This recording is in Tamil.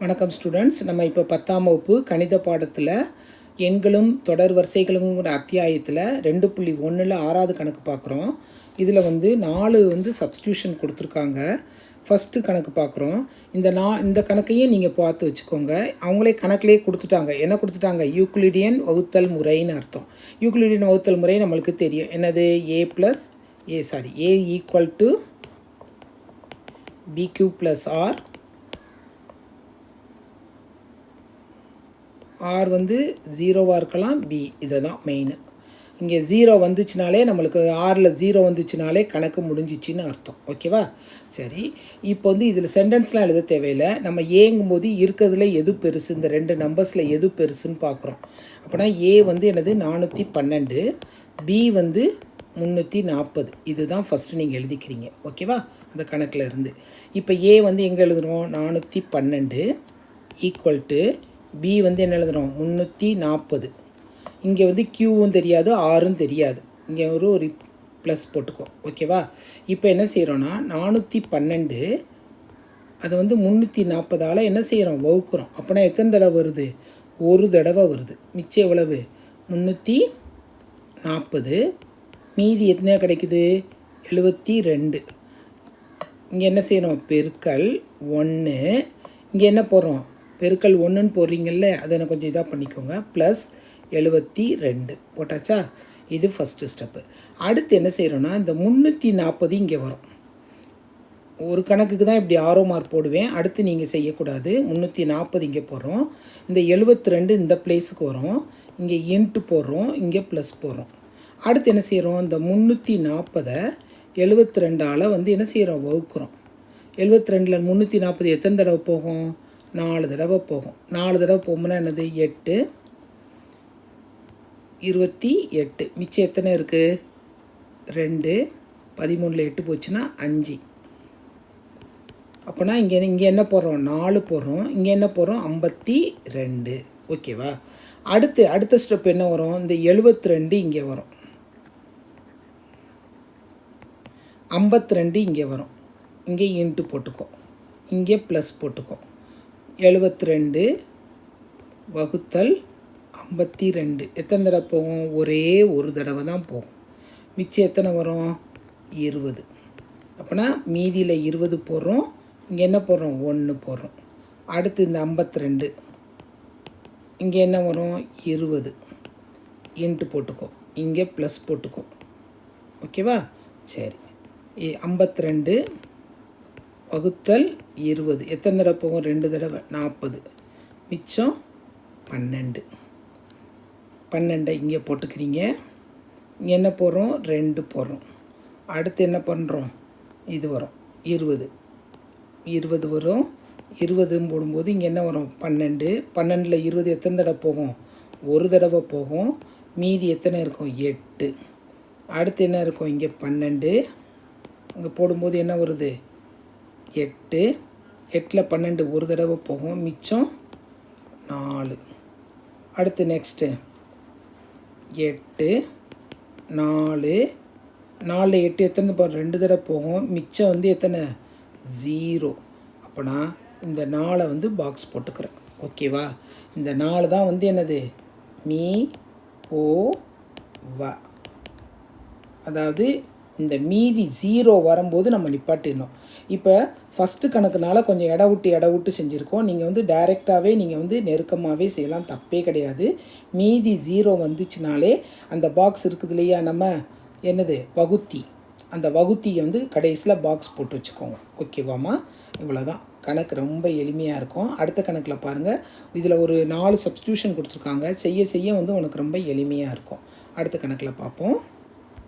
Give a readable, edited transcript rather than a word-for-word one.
வணக்கம் ஸ்டூடெண்ட்ஸ். நம்ம இப்போ 10ஆம் வகுப்பு கணித பாடத்தில் எண்களும் தொடர் வரிசைகளுங்கிற அத்தியாயத்தில் 2.1ல் 6வது கணக்கு பார்க்குறோம். இதில் 4 சப்ஸ்டியூஷன் கொடுத்துருக்காங்க. ஃபஸ்ட்டு கணக்கு பார்க்குறோம். இந்த கணக்கையும் நீங்கள் பார்த்து வச்சுக்கோங்க. அவங்களே கணக்கிலே கொடுத்துட்டாங்க. என்ன கொடுத்துட்டாங்க? யூக்ளிடியன் வகுத்தல் முறைன்னு அர்த்தம். யூக்ளிடியன் வகுத்தல் முறை நம்மளுக்கு தெரியும். என்னது? A equal to BQ + R. R 0வாக இருக்கலாம், பி. இதை தான் மெயின். இங்கே 0 வந்துச்சுனாலே நம்மளுக்கு ஆரில் 0 வந்துச்சுனாலே கணக்கு முடிஞ்சிச்சின்னு அர்த்தம். ஓகேவா? சரி, இப்போ இதில் சென்டென்ஸ்லாம் எழுத தேவையில்லை. நம்ம ஏங்கும்போது இருக்கிறதுல எது பெருசு, இந்த 2 நம்பர்ஸில் எது பெருசுன்னு பார்க்குறோம். அப்போனா ஏ என்னது? 412, பி 340. இதுதான் ஃபஸ்ட்டு நீங்கள் எழுதிக்கிறீங்க. ஓகேவா? அந்த கணக்கில் இருந்து இப்போ ஏ எங்கே எழுதுகிறோம்? 412 ஈக்குவல் டு பி என்ன எழுதுகிறோம்? 340. இங்கே க்யூவும் தெரியாது, ஆரும் தெரியாது. இங்கே ஒரு ப்ளஸ் போட்டுக்கோ. ஓகேவா? இப்போ என்ன செய்கிறோன்னா 412 அது 340ஆல் என்ன செய்கிறோம்? வகுக்கிறோம். அப்போனா எத்தனை தடவை வருது? ஒரு தடவை வருது. மிச்சம் எவ்வளவு? 340. மீதி எத்தனை கிடைக்குது? 72. இங்கே என்ன செய்யணும்? பெருக்கல் 1. இங்கே என்ன போடுறோம்? பெருக்கல் 1ன்னு போடுறீங்கல்ல, அதை எனக்கு கொஞ்சம் இதாக பண்ணிக்கோங்க. ப்ளஸ் 72 போட்டாச்சா? இது ஃபஸ்ட்டு ஸ்டெப்பு. அடுத்து என்ன செய்கிறோன்னா இந்த 340 இங்கே வரும். ஒரு கணக்குக்கு தான் இப்படி ஆரோ மார்க் போடுவேன். அடுத்து நீங்கள் செய்யக்கூடாது. 340 இங்கே போடுறோம். இந்த 72 இந்த பிளேஸுக்கு வரும். இங்கே இன்ட்டு போடுறோம், இங்கே ப்ளஸ் போடுறோம். அடுத்து என்ன செய்கிறோம்? இந்த 340 72ஆல் என்ன செய்கிறோம்? வகுக்கிறோம். 72ல் 340 எத்தனை தடவை போகும்? 4 தடவை போகும். 4 தடவை போகும்போது என்னது? 8, 28. மிச்சம் எத்தனை இருக்குது? 2. 13ல் 8 போச்சுன்னா 5. அப்போனா இங்கே என்ன போடுறோம்? 4 போடுறோம். இங்கே என்ன போடுறோம்? 52. ஓகேவா? அடுத்த ஸ்டெப் என்ன வரும்? இந்த 72 இங்கே வரும். 52 இங்கே வரும். இங்கே இன்ட்டு போட்டுக்கோ, இங்கே ப்ளஸ் போட்டுக்கோ. 72 வகுத்தல் 52 எத்தனை தடவை போகும்? ஒரே ஒரு தடவை தான் போகும். மிச்சம் எத்தனை வரும்? 20. அப்போனா மீதியில் 20 போடுறோம். இங்கே என்ன போடுறோம்? 1 போடுறோம். அடுத்து இந்த 52 இங்கே என்ன வரும்? 20 இன்ட்டு போட்டுக்கோ, இங்கே ப்ளஸ் போட்டுக்கோ. ஓகேவா? சரி, 52 வகுத்தல் 20 எத்தனை தடவை போகும்? 2 தடவை, 40. மிச்சம் 12. 12 இங்கே போட்டுக்கிறீங்க. இங்கே என்ன போடுறோம்? 2 போடுறோம். அடுத்து என்ன பண்ணுறோம்? இது வரும் 20 வரும். 20 போடும்போது இங்கே என்ன வரும்? 12. 12ல் 20 எத்தனை தடவை போகும்? ஒரு தடவை போகும். மீதி எத்தனை இருக்கும்? 8. அடுத்து என்ன இருக்கும்? இங்கே 12. இங்கே போடும்போது என்ன வருது? 8. 8ல் 12 ஒரு தடவை போகும். மிச்சம் 4. அடுத்து நெக்ஸ்ட்டு 8, 4. 4ல் 8 எத்தனை போகும்? 2 தடவை போகும். மிச்சம் எத்தனை? 0. அப்போனா இந்த 4 பாக்ஸ் போட்டுக்கிறேன். ஓகேவா? இந்த 4 தான் என்னது? மீ போ வ. அதாவது இந்த மீதி 0 வரும்போது நம்ம நிப்பாட்டிடணும். இப்போ ஃபஸ்ட்டு கணக்குனால கொஞ்சம் இட விட்டு செஞ்சுருக்கோம். நீங்கள் டைரெக்டாகவே நீங்கள் நெருக்கமாகவே செய்யலாம், தப்பே கிடையாது. மீதி 0 வந்துச்சுனாலே அந்த பாக்ஸ் இருக்குது இல்லையா, நம்ம என்னது வகுத்தி, அந்த வகுத்தியை கடைசியில் பாக்ஸ் போட்டு வச்சுக்கோங்க. ஓகேவாம்மா? இவ்வளோதான். கணக்கு ரொம்ப எளிமையாக இருக்கும். அடுத்த கணக்கில் பாருங்கள். இதில் ஒரு 4 சப்ஸ்டியூஷன் கொடுத்துருக்காங்க. செய்ய உனக்கு ரொம்ப எளிமையாக இருக்கும். அடுத்த கணக்கில் பார்ப்போம்.